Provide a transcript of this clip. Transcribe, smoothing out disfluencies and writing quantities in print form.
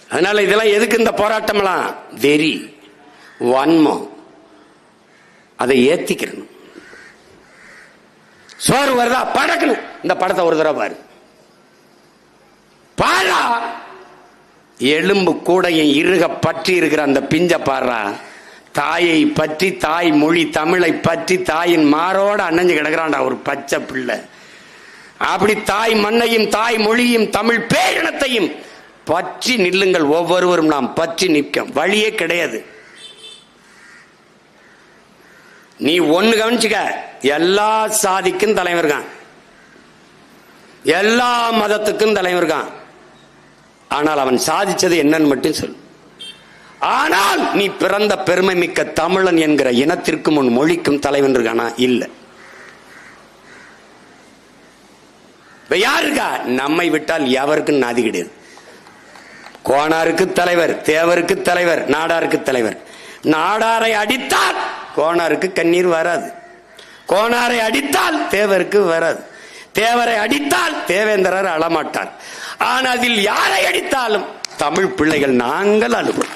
அதனால இதெல்லாம் எதுக்கு இந்த போராட்டம்லாம்? வெறி, வன்மம், அதை ஏத்திக்கணும். சோறு வருதா படக்கணும். இந்த படத்தை ஒரு தடவை பாரு. பாரா எலும்பு கூடையும் இருக பற்றி இருக்கிற அந்த பிஞ்ச பாரா. தாயை பற்றி, தாய் மொழி தமிழை பற்றி தாயின் மாரோட அணைஞ்சு கிடக்கிறான்டா ஒரு பச்சை பிள்ளை. அப்படி தாய் மண்ணையும் தாய் மொழியும் தமிழ் பேரினத்தையும் பற்றி நில்லுங்கள். ஒவ்வொருவரும் நாம் பற்றி நிற்க வழியே கிடையாது. நீ ஒண்ணு கவனிச்சுக்க, எல்லா சாதிக்கும் தலைவர் இருக்கான், எல்லா மதத்துக்கும் தலைவர் இருக்கான். ஆனால் அவன் சாதிச்சது என்னன்னு மட்டும் சொல். ஆனால் நீ பிறந்த பெருமை மிக்க தமிழன் என்கிற இனத்திற்கும் உன் மொழிக்கும் தலைவன் இருக்கானா? இல்ல. யாருக்கா? நம்மை விட்டால் எவருக்கும் நாதி கிடையாது. கோனாருக்கு தலைவர், தேவருக்கு தலைவர், நாடாருக்கு தலைவர். நாடாரை அடித்தால் கோனாருக்கு கண்ணீர் வராது, கோனாரை அடித்தால் தேவருக்கு வராது, தேவரை அடித்தால் தேவேந்திரர் அழமாட்டார். ஆனால் அதில் யாரை அடித்தாலும் தமிழ் பிள்ளைகள் நாங்கள் அழுவோம்.